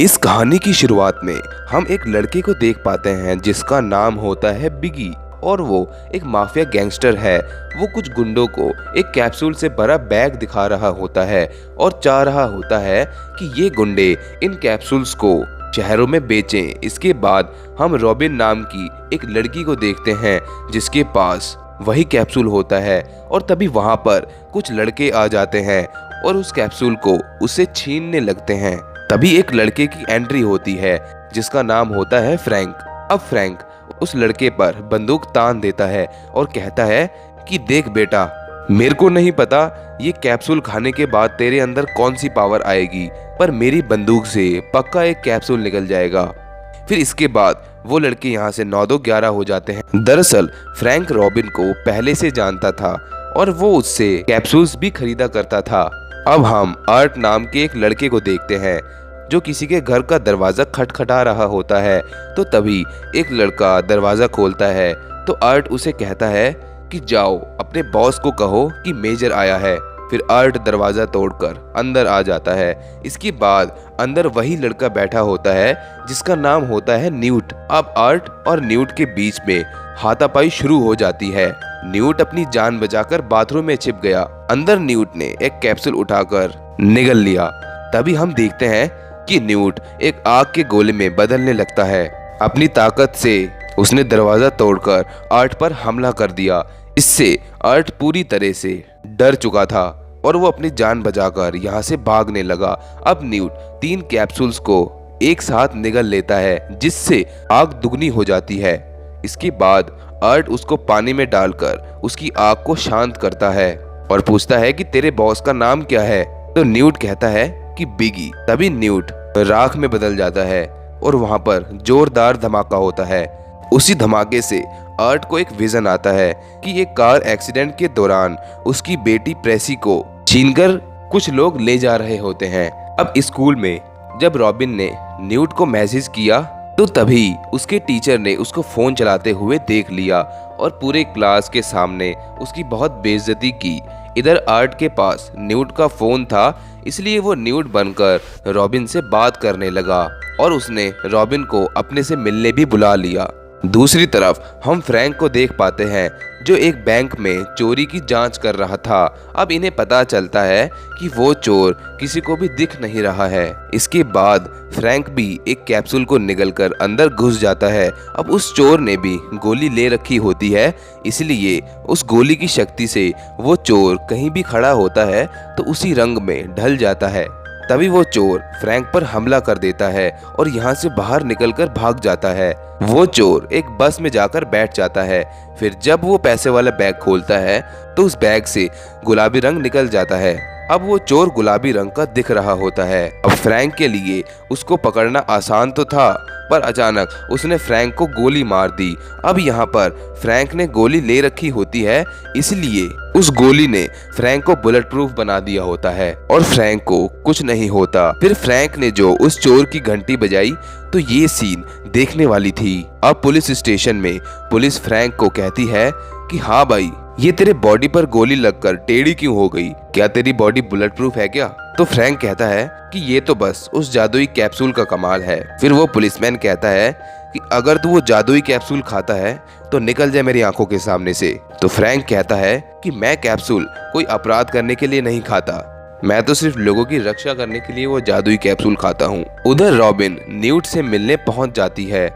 इस कहानी की शुरुआत में हम एक लड़के को देख पाते हैं जिसका नाम होता है बिगी और वो एक माफिया गैंगस्टर है। वो कुछ गुंडों को एक कैप्सूल से भरा बैग दिखा रहा होता है और चाह रहा होता है कि ये गुंडे इन कैप्सूल्स को शहरों में बेचें। इसके बाद हम रॉबिन नाम की एक लड़की को देखते हैं जिसके पास वही कैप्सूल होता है और तभी वहां पर कुछ लड़के आ जाते हैं और उस कैप्सूल को उससे छीनने लगते हैं। तभी एक लड़के की एंट्री होती है जिसका नाम होता है फ्रैंक। अब फ्रैंक उस लड़के पर बंदूक तान देता है और कहता है कि देख बेटा, मेरे को नहीं पता ये कैप्सूल खाने के बाद तेरे अंदर कौन सी पावर आएगी, पर मेरी बंदूक से पक्का एक कैप्सूल निकल जाएगा। फिर इसके बाद वो लड़के यहाँ से 9-2-11 हो जाते हैं। दरअसल फ्रैंक रॉबिन को पहले से जानता था और वो उससे कैप्सूल्स भी खरीदा करता था। अब हम आर्ट नाम के एक लड़के को देखते हैं जो किसी के घर का दरवाजा खटखटा रहा होता है। तो तभी एक लड़का दरवाजा खोलता है तो आर्ट उसे कहता है कि जाओ अपने बॉस को कहो कि मेजर आया है। फिर आर्ट दरवाजा तोड़कर अंदर आ जाता है। इसके बाद अंदर वही लड़का बैठा होता है जिसका नाम होता है न्यूट। अब आर्ट और न्यूट के बीच में हाथापाई शुरू हो जाती है। न्यूट अपनी जान बचाकर बाथरूम में छिप गया। अंदर न्यूट ने एक कैप्सूल उठाकर निगल लिया। तभी हम देखते हैं कि न्यूट एक आग के गोले में बदलने लगता है। अपनी ताकत से उसने दरवाजा तोड़कर आर्ट पर हमला कर दिया। इससे आर्ट पूरी तरह से डर चुका था और वो अपनी जान बचाकर यहाँ से भागने लगा। अब न्यूट 3 कैप्सूल्स को एक साथ निगल लेता है जिससे आग दुगनी हो जाती है। इसके बाद आर्ट उसको पानी में डालकर उसकी आग को शांत करता है और पूछता है कि तेरे बॉस का नाम क्या है। तो न्यूट कहता है कि बिगी। तभी न्यूट राख में बदल जाता है और वहां पर जोरदार धमाका होता है। उसी धमाके से आर्ट को एक विजन आता है कि एक कार एक्सीडेंट के दौरान उसकी बेटी प्रेसी को छीनकर कुछ लोग ले जा रहे होते हैं। अब स्कूल में जब रॉबिन ने न्यूट को मैसेज किया तो तभी उसके टीचर ने उसको फोन चलाते हुए देख लिया और पूरे क्लास के सामने उसकी बहुत बेइज्जती की। इधर आर्ट के पास न्यूट का फोन था, इसलिए वो न्यूट बनकर रॉबिन से बात करने लगा और उसने रॉबिन को अपने से मिलने भी बुला लिया। दूसरी तरफ हम फ्रैंक को देख पाते हैं जो एक बैंक में चोरी की जांच कर रहा था। अब इन्हें पता चलता है कि वो चोर किसी को भी दिख नहीं रहा है। इसके बाद फ्रैंक भी एक कैप्सूल को निगलकर अंदर घुस जाता है। अब उस चोर ने भी गोली ले रखी होती है, इसलिए उस गोली की शक्ति से वो चोर कहीं भी खड़ा होता है तो उसी रंग में ढल जाता है। तभी वो चोर फ्रैंक पर हमला कर देता है और यहाँ से बाहर निकलकर भाग जाता है। वो चोर एक बस में जाकर बैठ जाता है। फिर जब वो पैसे वाला बैग खोलता है तो उस बैग से गुलाबी रंग निकल जाता है। अब वो चोर गुलाबी रंग का दिख रहा होता है। अब फ्रैंक के लिए उसको पकड़ना आसान तो था, पर अचानक उसने फ्रैंक को गोली मार दी। अब यहाँ पर फ्रैंक ने गोली ले रखी होती है, इसलिए उस गोली ने फ्रैंक को बुलेट प्रूफ बना दिया होता है और फ्रैंक को कुछ नहीं होता। फिर फ्रैंक ने जो उस चोर की घंटी बजाई तो ये सीन देखने वाली थी। अब पुलिस स्टेशन में पुलिस फ्रैंक को कहती है कि हाँ भाई, ये तेरे बॉडी पर गोली लगकर टेढ़ी क्यों हो गई, क्या तेरी बॉडी बुलेट प्रूफ है क्या? तो फ्रैंक कहता है कि ये तो बस उस जादुई कैप्सूल का कमाल है। फिर वो पुलिसमैन कहता है कि अगर तू वो जादुई कैप्सूल खाता है तो निकल जाए मेरी आंखों के सामने से। तो फ्रैंक कहता है कि मैं कैप्सूल कोई अपराध करने के लिए नहीं खाता, मैं तो सिर्फ लोगों की रक्षा करने के लिए वो जादुई कैप्सूल खाता हूँ। उधर रॉबिन न्यूट से मिलने पहुंच जाती है,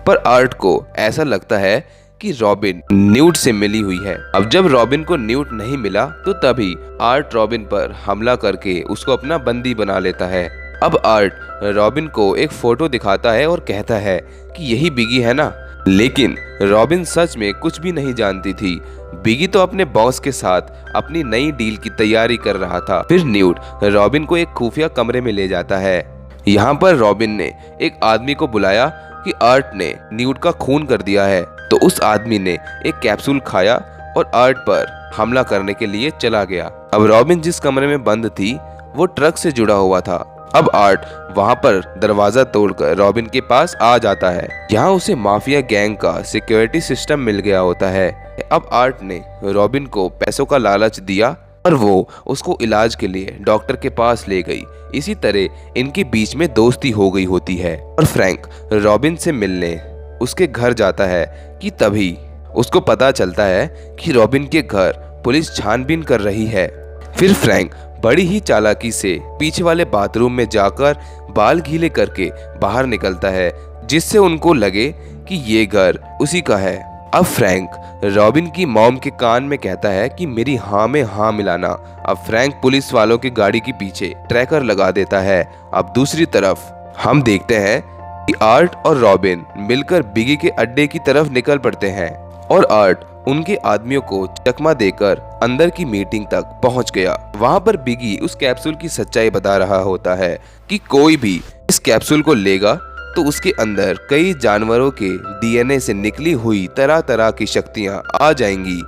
पर आर्ट को ऐसा लगता है कि रॉबिन न्यूट से मिली हुई है। अब जब रॉबिन को न्यूट नहीं मिला तो तभी आर्ट रॉबिन पर हमला करके उसको अपना बंदी बना लेता है। अब आर्ट रॉबिन को एक फोटो दिखाता है और कहता है कि यही बिगी है ना। लेकिन रॉबिन सच में कुछ भी नहीं जानती थी। बिगी तो अपने बॉस के साथ अपनी नई डील की तैयारी कर रहा था। फिर न्यूट रॉबिन को एक खुफिया कमरे में ले जाता है। यहाँ पर रॉबिन ने एक आदमी को बुलाया कि आर्ट ने न्यूट का खून कर दिया है। तो उस आदमी ने एक कैप्सूल खाया और आर्ट पर हमला करने के लिए चला गया। अब रॉबिन जिस कमरे में बंद थी वो ट्रक से जुड़ा हुआ था। अब आर्ट वहां पर दरवाजा तोड़कर रॉबिन के पास आ जाता है। यहाँ उसे माफिया गैंग का सिक्योरिटी सिस्टम मिल गया होता है। अब आर्ट ने रॉबिन को पैसों का लालच दिया और वो उसको इलाज के लिए डॉक्टर के पास ले गई। इसी तरह इनके बीच में दोस्ती हो गई होती है और फ्रैंक रॉबिन से मिलने उसके घर जाता है कि तभी उसको पता चलता है कि रॉबिन के घर पुलिस छानबीन कर रही है। फिर फ्रैंक बड़ी ही चालाकी से पीछे वाले बाथरूम में जाकर बाल गीले करके बाहर निकलता है, जिससे उनको लगे कि ये घर उसी का है। अब फ्रैंक रॉबिन की मॉम के कान में कहता है कि मेरी हाँ में हाँ मिलाना। अब फ्रैंक पुलिस वालों की गाड़ी के पीछे ट्रैकर लगा देता है। अब दूसरी तरफ हम देखते हैं कि आर्ट और रॉबिन मिलकर बिगी के अड्डे की तरफ निकल पड़ते हैं और आर्ट उनके आदमियों को चकमा देकर अंदर की मीटिंग तक पहुंच गया। वहां पर बिगी उस कैप्सूल की सच्चाई बता रहा होता है कि कोई भी इस कैप्सूल को लेगा तो उसके अंदर कई जानवरों के डीएनए से निकली हुई तरह तरह की शक्तियां आ जाएंगी।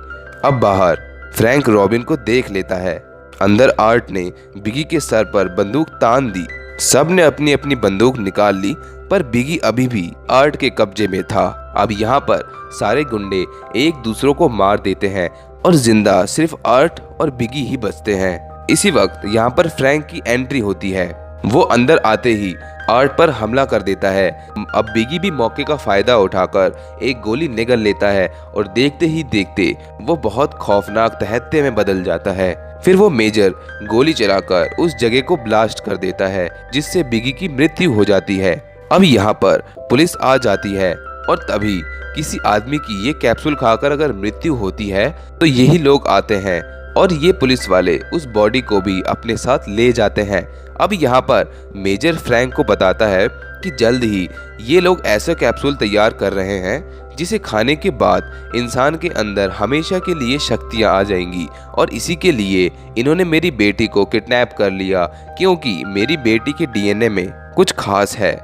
अब बाहर फ्रैंक रॉबिन को देख लेता है। अंदर आर्ट ने बिगी के सर पर बंदूक तान दी। सब ने अपनी अपनी बंदूक निकाल ली, पर बिगी अभी भी आर्ट के कब्जे में था। अब यहाँ पर सारे गुंडे एक दूसरों को मार देते हैं और जिंदा सिर्फ आर्ट और बिगी ही बचते हैं। इसी वक्त यहाँ पर फ्रैंक की एंट्री होती है। वो अंदर आते ही आर्ट पर हमला कर देता है। अब बिगी भी मौके का फायदा उठाकर एक गोली निगल लेता है और देखते ही देखते वो बहुत खौफनाक तहत्ते में बदल जाता है। फिर वो मेजर गोली चलाकर उस जगह को ब्लास्ट कर देता है, जिससे बिगी की मृत्यु हो जाती है। अब यहाँ पर पुलिस आ जाती है और तभी किसी आदमी की ये कैप्सूल खाकर अगर मृत्यु होती है तो यही लोग आते हैं और ये पुलिस वाले उस बॉडी को भी अपने साथ ले जाते हैं। अब यहाँ पर मेजर फ्रैंक को बताता है कि जल्द ही ये लोग ऐसा कैप्सूल तैयार कर रहे हैं जिसे खाने के बाद इंसान के अंदर हमेशा के लिए शक्तियाँ आ जाएंगी और इसी के लिए इन्होंने मेरी बेटी को किडनैप कर लिया, क्योंकि मेरी बेटी के डीएनए में कुछ खास है।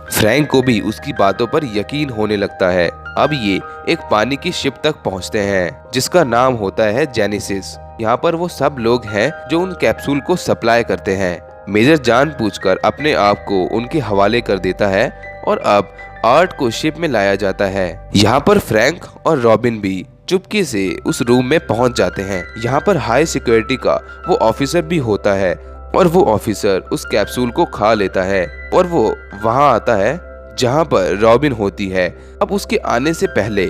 फ्रैंक को भी उसकी बातों पर यकीन होने लगता है। अब ये एक पानी की शिप तक पहुंचते हैं जिसका नाम होता है जेनेसिस। यहाँ पर वो सब लोग हैं जो उन कैप्सूल को सप्लाई करते हैं। मेजर जानबूझकर अपने आप को उनके हवाले कर देता है और अब आर्ट को शिप में लाया जाता है। यहाँ पर फ्रैंक और रॉबिन भी चुपके से उस रूम में पहुंच जाते हैं। यहाँ पर हाई सिक्योरिटी का वो ऑफिसर भी होता है और वो ऑफिसर उस कैप्सूल को खा लेता है और वो वहां आता है जहां पर रॉबिन होती है। अब उसके आने से पहले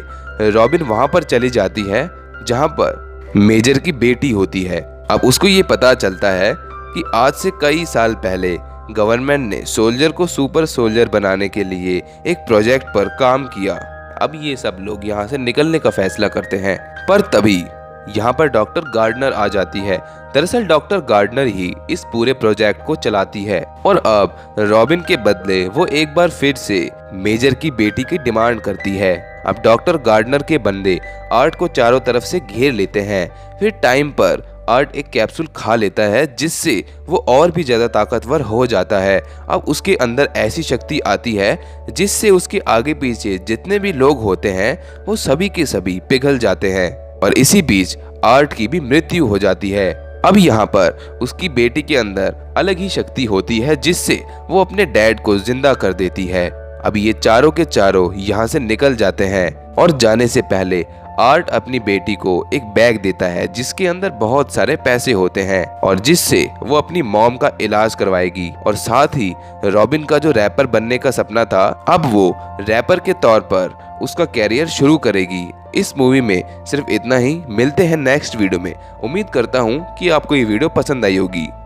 रॉबिन वहां पर चली जाती है जहां पर मेजर की बेटी होती है। अब उसको ये पता चलता है कि आज से कई साल पहले गवर्नमेंट ने सोल्जर को सुपर सोल्जर बनाने के लिए एक प्रोजेक्ट पर काम किया। अब ये सब लोग यहाँ से निकलने का फैसला करते हैं, पर तभी यहाँ पर डॉक्टर गार्डनर आ जाती है। दरअसल डॉक्टर गार्डनर ही इस पूरे प्रोजेक्ट को चलाती है और अब रॉबिन के बदले वो एक बार फिर से मेजर की बेटी की डिमांड करती है। अब डॉक्टर गार्डनर के बंदे आर्ट को चारों तरफ से घेर लेते हैं। फिर टाइम पर आर्ट एक कैप्सूल खा लेता है जिससे वो और भी ज्यादा ताकतवर हो जाता है। अब उसके अंदर ऐसी शक्ति आती है जिससे उसके आगे पीछे जितने भी लोग होते हैं वो सभी के सभी पिघल जाते हैं और इसी बीच आर्ट की भी मृत्यु हो जाती है। अब यहाँ पर उसकी बेटी के अंदर अलग ही शक्ति होती है जिससे वो अपने डैड को जिंदा कर देती है। अब ये चारों के चारों यहाँ से निकल जाते हैं और जाने से पहले आर्ट अपनी बेटी को एक बैग देता है जिसके अंदर बहुत सारे पैसे होते हैं और जिससे वो अपनी मॉम का इलाज करवाएगी और साथ ही रॉबिन का जो रैपर बनने का सपना था, अब वो रैपर के तौर पर उसका कैरियर शुरू करेगी। इस मूवी में सिर्फ इतना ही। मिलते हैं नेक्स्ट वीडियो में। उम्मीद करता हूँ कि आपको ये वीडियो पसंद आई होगी।